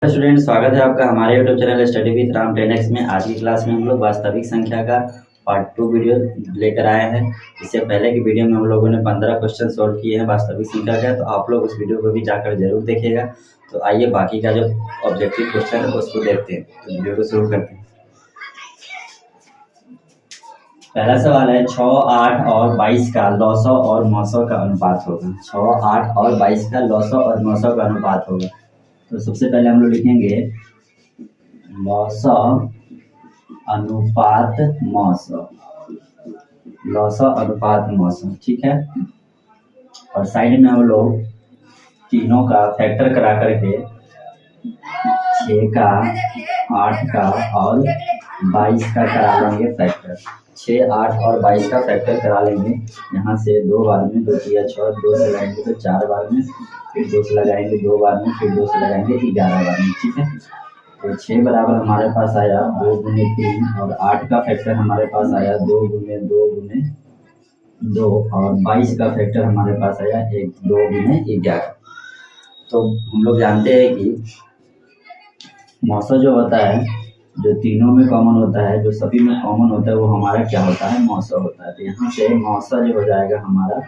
Student, स्वागत है आपका हमारे YouTube channel study with Ram 10x में। आज की क्लास में हम लोग वास्तविक संख्या का पार्ट 2 वीडियो लेकर आए हैं। इससे पहले की वीडियो में हम लोगों ने 15 क्वेश्चन सॉल्व किए हैं वास्तविक संख्या का, तो आप लोग उस वीडियो को भी जाकर जरूर देखिएगा। तो आइए बाकी का जो ऑब्जेक्टिव क्वेश्चन है उसको देखते हैं। तो वीडियो को शुरू करते हैं। पहला सवाल है 6, 8 और 22 का लॉसो और मौसो का अनुपात होगा। 6, 8 और 22 का लॉसो और मौसो का अनुपात होगा। तो सबसे पहले हम लोग लिखेंगे लॉसो अनुपात मौसो, लॉसो अनुपात मौसो, ठीक है। और साइड में हम लोग तीनों का फैक्टर करा करके 6 का, 8 का और 22 का करा लेंगे फैक्टर। 6, 8 और 22 का फैक्टर करा लेंगे। यहाँ से 2 बार में 2 तिया 6, 2 से लगाएंगे तो 4 बार में, फिर 2 से लगाएंगे 2 बार में, फिर 2 से लगाएंगे 11 बार में, ठीक है। तो 6 बराबर हमारे पास आया 2 गुने 3 और 8 का फैक्टर हमारे पास आया 2 गुने 2 गुने 2 और 22 का फैक्टर हमारे पास आया 2 गुने 11। तो हम लोग जानते हैं कि मौसो जो होता है, जो तीनों में कॉमन होता है, जो सभी में कॉमन होता है, वो हमारा क्या होता है, मौसो होता है। तो यहाँ से मौसो जो हो जाएगा हमारा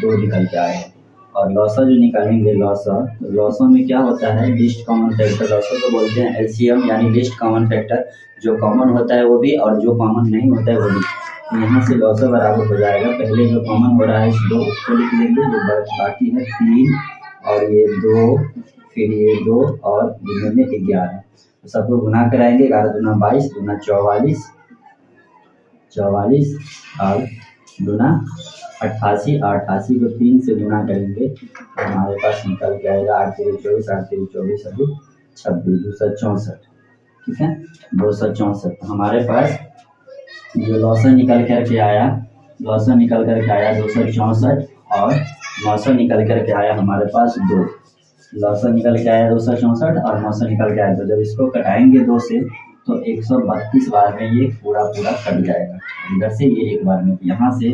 2 निकल के आएगा। और लॉसो जो निकालेंगे लॉसो, तो लॉसो में क्या होता है, लिस्ट कॉमन फैक्टर। लॉसो को बोलते हैं एलसीएम यानी लिस्ट कॉमन फैक्टर। जो कॉमन होता है वो भी और जो कॉमन नहीं होता है वो भी। तो यहाँ से लॉसो बराबर हो जाएगा, पहले जो कॉमन हो रहा है इस 2 उसको लिख लेंगे, जो बाकी है 3 और ये 2, फिर ये 2 और गुने में 11। तो सबको गुना कराएंगे, 11 दूना 22, दूना 44, 44 और दूना 88, 88 को 3 से गुना करेंगे तो हमारे पास निकल के आएगा 8 3 24, 8 3 24 और 26, 264, ठीक है, 264। तो हमारे पास जो लॉसो निकल करके आया, लॉसो निकल करके आया 264 और मौसो निकल करके आया हमारे पास 2। लॉसो निकल के आया 264 और मौसो निकल के आया 2। जब इसको कटाएंगे 2 से तो 132 बार में ये पूरा कट जाएगा। इधर से ये एक बार में, यहाँ से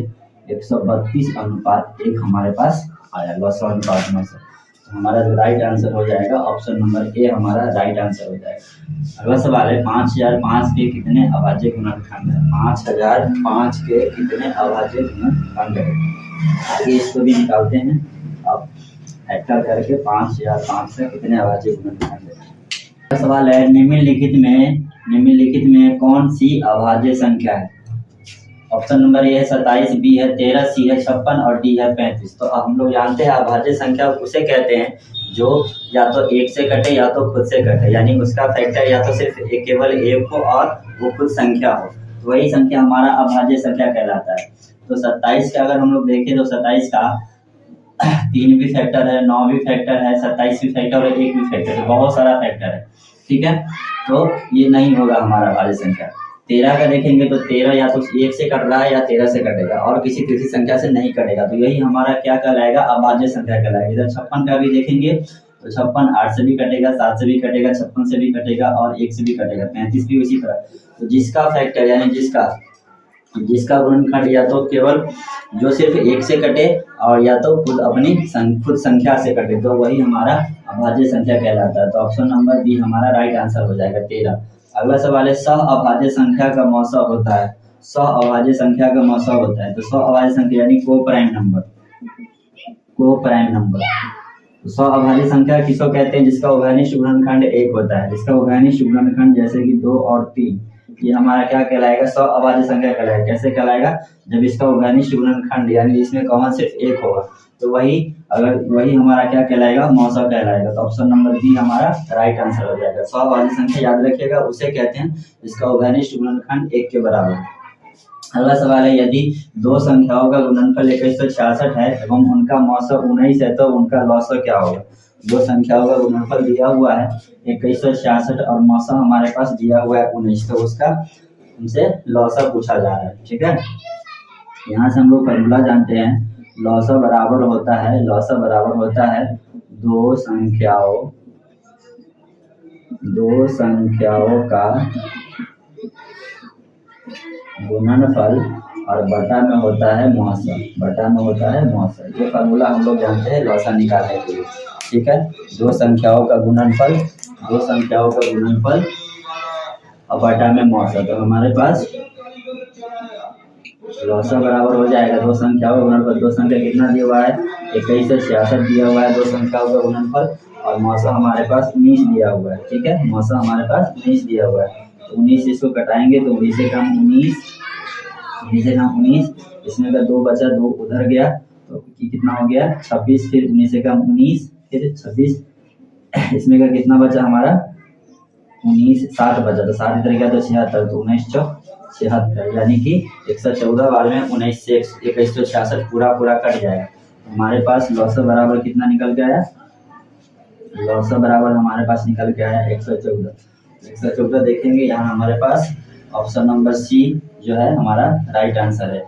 132 अनुपात 1 हमारे पास आया लॉसो अनुपात मौसो। तो हमारा जो राइट आंसर हो जाएगा ऑप्शन नंबर ए हमारा राइट आंसर हो जाएगा। अगला सवाल है 5005 के कितने अभाज्य गुणनखंड है। 5005 के कितने अभाज्य गुणनखंड है। आगे इसको भी निकालते हैं। अब फैक्टर करके 5005 से कितने अभाज्य गुणनखंड है। सवाल है निम्नलिखित में कौन सी अभाज्य संख्या है। ऑप्शन नंबर ए है 27, बी है 13, सी है 56 और डी है 35। तो हम लोग जानते हैं अभाज्य संख्या उसे कहते हैं जो या तो 1 से कटे या तो खुद से कटे, यानी उसका फैक्टर या तो सिर्फ केवल 1 हो और वो खुद संख्या हो, तो वही संख्या हमारा अभाज्य संख्या कहलाता है। तो 27 का अगर हम लोग देखें तो 27 का 3 भी फैक्टर है, 9 भी फैक्टर है, 27 भी फैक्टर है, 1 भी फैक्टर है, बहुत सारा फैक्टर है, ठीक है। तो ये नहीं होगा हमारा अभाज्य संख्या। 13 का देखेंगे तो 13 या तो 1 से कट रहा है या 13 से कटेगा और किसी तीसरी संख्या से नहीं कटेगा, तो यही हमारा क्या कहलाएगा, अभाज्य संख्या कहलाएगा। इधर 56 का भी देखेंगे तो 56 8 से भी कटेगा, 7 से भी कटेगा, 56 से भी कटेगा और 1 से भी कटेगा, 35 भी उसी तरह। तो जिसका फैक्टर यानी जिसका गुणनखंड या तो केवल जो सिर्फ 1 से कटे और या तो खुद अपनी खुद संख्या से कटे, तो वही हमारा अभाज्य संख्या कहलाता है। तो ऑप्शन नंबर बी हमारा राइट आंसर हो जाएगा 13। अगला सवाल है सह अभाज्य संख्या का मौसो होता है। सह अभाज्य संख्या का मौसो होता है, तो सह अभाज्य संख्या यानी को प्राइम नंबर। तो सह अभाज्य संख्या किसको कहते हैं, जिसका उभयनिष्ठ गुणनखंड 1 होता है। जिसका उभयनिष्ठ गुणनखंड जैसे कि 2 और 3, ये हमारा क्या कहलाएगा, सह अभाज्य संख्या कहलाएगा। कैसे कहलाएगा, जब इसका उभयनिष्ठ गुणनखंड यानी इसमें कॉमन सिर्फ 1 होगा, तो वही हमारा क्या कहलाएगा, मौसो कहलाएगा। तो ऑप्शन नंबर बी हमारा राइट आंसर हो जाएगा। सह अभाज्य संख्या याद रखिएगा, उसे कहते हैं जिसका उभयनिष्ठ गुणनखंड 1 के बराबर है। अगला सवाल है यदि 2 संख्याओं का गुणनफल 2166 है एवं उनका मौसो 19 है तो उनका लॉसो क्या होगा। 2 संख्याओं का गुणनफल दिया हुआ है 2166 और मौसो हमारे पास दिया हुआ है 19, तो उसका हमसे लॉसो पूछा जा रहा है, ठीक है। यहाँ से हम लोग फॉर्मूला जानते हैं, लॉसो बराबर होता है 2 संख्याओं का गुणनफल और बटा में होता है मौसो। ये फार्मूला हम लोग जानते हैं लॉसो निकालने के लिए, ठीक है। 2 संख्याओं का गुणनफल दो संख्याओं का गुणनफल और बटा में मौसा। तो हमारे पास लौसा बराबर हो जाएगा दो संख्याओं का गुणनफल। दो संख्या कितना दिया हुआ है 21 से 66 दिया हुआ है दो संख्याओं का गुणनफल, और मौसा हमारे पास 19 दिया हुआ है। ठीक है, मौसा हमारे पास 19 दिया हुआ है। तो 19 इसको कटाएंगे तो 19 से कम 19, इसमें का 2 बचा, 2 उधर गया तो कितना हो गया 26, फिर 19 से कम 19, फिर 26, इसमें का कितना बचा हमारा 19, 7 बचा, तो 7 इधर गया तो 76, तो 19 चौक 76, यानी कि 114 बार में 19 से 2166 पूरा कट जाएगा। हमारे पास लौसा बराबर कितना निकल के आया, लौसा बराबर हमारे पास निकल के आया 114 देखेंगे यहाँ हमारे पास ऑप्शन नंबर सी जो है हमारा राइट आंसर है।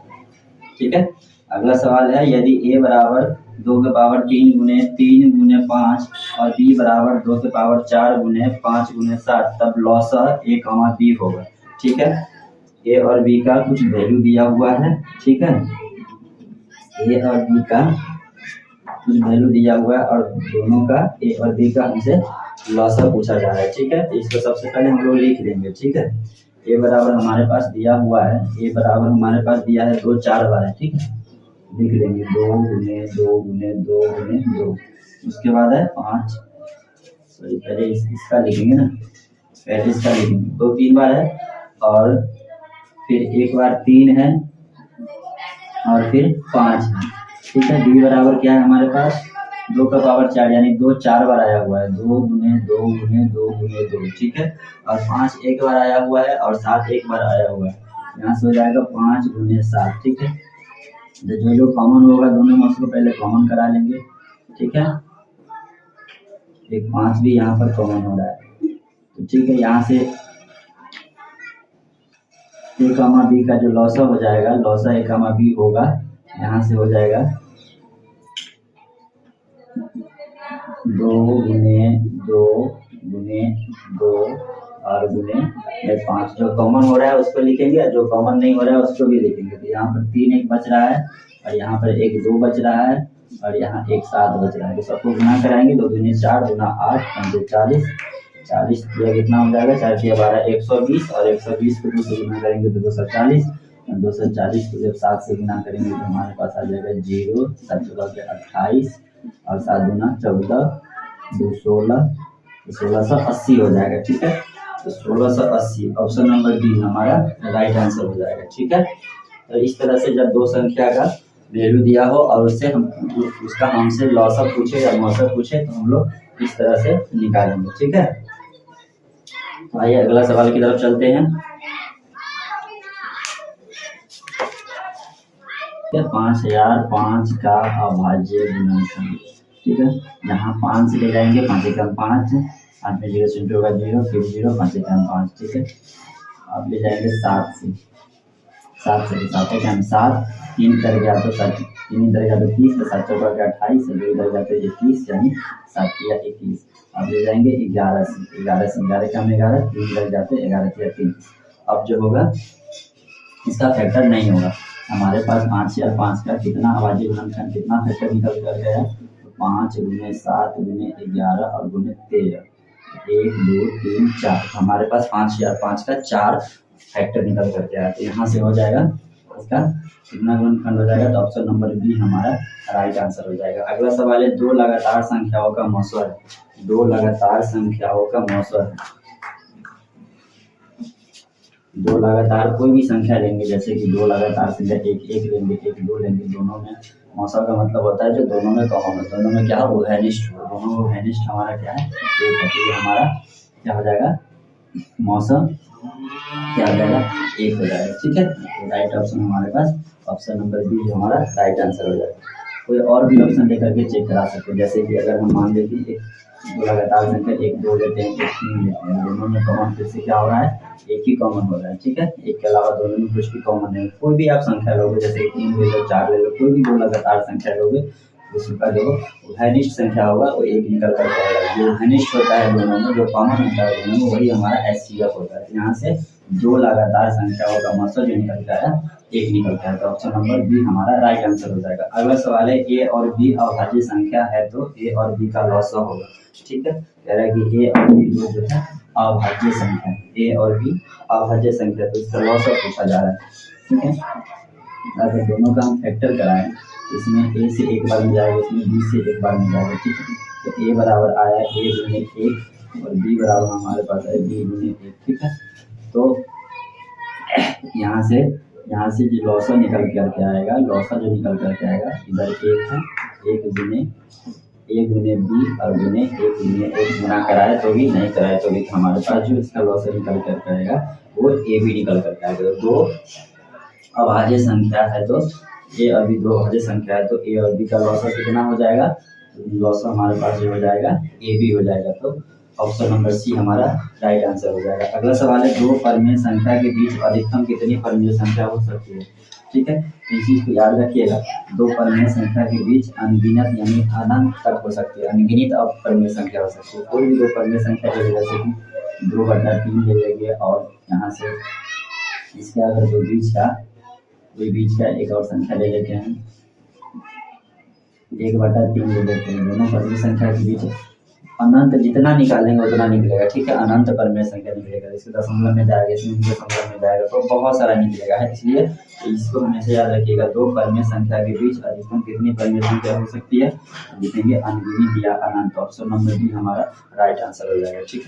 ठीक है, अगला सवाल है यदि a बराबर 2 के पावर 3 गुने 3 गुने 5 और b बराबर 2 के पावर 4 गुने 5 गुने 7 तब लौसा a, b होगा। ठीक है, a और b का कुछ वैल्यू दिया हुआ है। ठीक है, a और b का कुछ वैल्यू दिया हुआ है और दोनों का a और b का हमसे लौसा पूछा जा रहा है। ठीक है, तो इसको सबसे पहले हम लोग लिख लेंगे। ठीक है, a बराबर हमारे पास दिया हुआ है, a बराबर हमारे पास दिया है 2 4 बार है। ठीक है, लिख लेंगे 2 गुने 2 गुने 2 गुने 2, उसके बाद है 5, सॉरी पहले इसका लिखेंगे ना, पहले इसका लिखेंगे 2 3 बार है और फिर एक बार 3 है और फिर 5 है। ठीक है, b बराबर क्या है हमारे पास 2 का पावर 4 यानी 2 4 बार आया हुआ है, 2 गुने 2 गुने 2 गुने 2। ठीक है, और 5 एक बार आया हुआ है और 7 एक बार आया हुआ है, यहाँ से हो जाएगा 5 गुने 7। ठीक है, जो कॉमन होगा दोनों में उसको पहले कॉमन करा लेंगे। ठीक है, एक 5 भी यहाँ पर कॉमन हो रहा है। तो ठीक है, यहाँ से a, b का जो लौसा हो जाएगा, लौसा a, b होगा, यहाँ से हो जाएगा 2 गुने 2 गुने 2 और गुने 5। जो कॉमन हो रहा है उसको लिखेंगे और जो कॉमन नहीं हो रहा है उसको भी लिखेंगे। तो यहाँ पर 3 एक बच रहा है और यहाँ पर 1 2 बच रहा है और यहाँ 1 7 बच रहा है। तो सबको गुना कराएंगे, 2 दूनी 4 गुना 8 5 40, 40 कितना हो जाएगा 4 के 12 120, और 120 को 2 से गुना करेंगे तो 240, 240 को जब 7 से गुना करेंगे तो हमारे पास आ जाएगा 0, 7 के 28 और 7 गुना 14 2 16, 1680 हो जाएगा। ठीक है, तो 1680 ऑप्शन नंबर बी हमारा राइट आंसर हो जाएगा। ठीक है, तो इस तरह से जब दो संख्या का वैल्यू दिया हो और उससे हम उसका हमसे लौसा पूछे या मौसा पूछे तो हम लोग इस तरह से निकालेंगे। ठीक है, तो आइए अगला सवाल की तरफ चलते हैं। 5005 का अभाज्य गुणनफल। ठीक है, यहाँ 5 से ले जाएंगे, 5 एकम 5, 5 में 0 से होगा 0, फिर 0, 5 एकम 5। ठीक है, अब ले जाएंगे 7 से 7 एकम 7, 3 इधर गया तो 7, 3 इधर गया तो 30, तो 7 चौका का 28, 2 इधर गया तो 21, यानी 7 या 21। अब ले जाएंगे 11 से 11 कम 11, 3 इधर जाते 11 या 3। अब जो होगा इसका फैक्टर नहीं होगा। हमारे पास 5 या 5 का कितना अभाज्य गुणनफल कितना फैक्टर निकल कर गया, तो 5 गुने 7 गुने 11 और गुने 13, 1 2 3 4, हमारे पास 5 या 5 का 4 फैक्टर निकल कर गया। तो यहाँ से हो जाएगा इसका कितना गुणनफल हो जाएगा, तो ऑप्शन नंबर बी हमारा राइट आंसर हो जाएगा। अगला सवाल है 2 लगातार संख्याओं का मौसर। 2 लगातार संख्याओं का मौसर, 2 लगातार कोई भी संख्या लेंगे, जैसे कि 2 लगातार संख्या 1 1 लेंगे, 1 2 लेंगे, दोनों में मौसा का मतलब होता है जो दोनों में कॉमन है, दोनों में क्या हो वैनिस्ट हो, दोनों में वैनिस्ट हमारा क्या है 1 है। तो ये हमारा क्या हो जाएगा मौसम क्या हो जाएगा 1 हो जाएगा। ठीक है, तो राइट ऑप्शन हमारे पास ऑप्शन नंबर बी हमारा राइट आंसर हो जाएगा। कोई और भी ऑप्शन लेकर के चेक करा सकते हैं, जैसे कि अगर हम मान लें कि 2 लगातार संख्या 1 2 लेते हैं, 1 3 लेते हैं, दोनों में कॉमन फिर से क्या हो रहा है 1 ही कॉमन हो रहा है। ठीक है, 1 के अलावा दोनों में कुछ भी कॉमन नहीं। कोई भी आप संख्या लोगे, जैसे 3 ले लो 4 ले लो, कोई भी 2 लगातार संख्या लोगे उसका जो वैनिस्ट संख्या होगा वो 1 निकल कर आएगा। जो वैनिस्ट होता है दोनों में, जो कॉमन होता है दोनों में, वही हमारा HCF होता है। यहाँ से 2 लगातार संख्याओं का मौसा जो निकल कर आया एक निकल के आएगा। ऑप्शन नंबर बी हमारा राइट आंसर हो जाएगा। अगला सवाल है ए और बी अभाज्य संख्या है तो ए और बी का लॉसा होगा। ठीक है, कह रहा है कि ए और बी जो है अभाज्य संख्या है, ए और बी अभाज्य संख्या, तो इसका लॉसा पूछा जा रहा है। ठीक है, अगर दोनों का हम फैक्टर कराएं तो इसमें ए से एक बार मिल जाएगा, इसमें बी से एक बार मिल जाएगा। ठीक है, तो ए बराबर आया ए गुने एक और बी बराबर हमारे पास है बी गुने एक। ठीक है, तो यहाँ से जो लॉसा निकल करके आएगा, लॉसा जो निकल करके आएगा, इधर एक है, एक गुने ए गुने बी और गुने एक गुने एक गुना कराए तो भी नहीं कराए तो भी हमारे पास जो इसका लॉसा निकल करके आएगा वो ए बी निकल करके आएगा। दो अभाज्य संख्या है तो ए और बी दो अभाज्य संख्या है तो ए और बी का लॉसा कितना हो जाएगा, लॉसा हमारे पास जो हो जाएगा ए बी हो जाएगा। तो ऑप्शन नंबर सी हमारा राइट आंसर हो जाएगा। अगला सवाल है दो परमेय संख्या के बीच अधिकतम कितनी परमेय संख्या हो सकती है। ठीक है, इस चीज को याद रखिएगा, दो परमेय संख्या के बीच अनगिनत यानी अनंत तक हो सकती है, अनगिनत अब परमेय संख्या हो सकती है। कोई भी दो परमेय संख्या ले जैसे कि 2/3 ले लेंगे और यहाँ से इसके अगर कोई बीच का एक और संख्या ले लेते हैं, 1/3 ले लेते हैं। दोनों परमेय संख्या के बीच अनंत जितना निकालेंगे उतना निकलेगा। ठीक है, अनंत परमेय संख्या निकलेगा, इसके दशमलव में जाएगा, इसमें दशमलव में जाएगा, तो बहुत सारा निकलेगा है। इसलिए इसको हमेशा याद रखिएगा, दो परमेय संख्या के बीच अधिकतम कितनी परमेय संख्या हो सकती है, लिखेंगे अनगिनत या अनंत। ऑप्शन नंबर बी हमारा राइट आंसर हो जाएगा। ठीक है।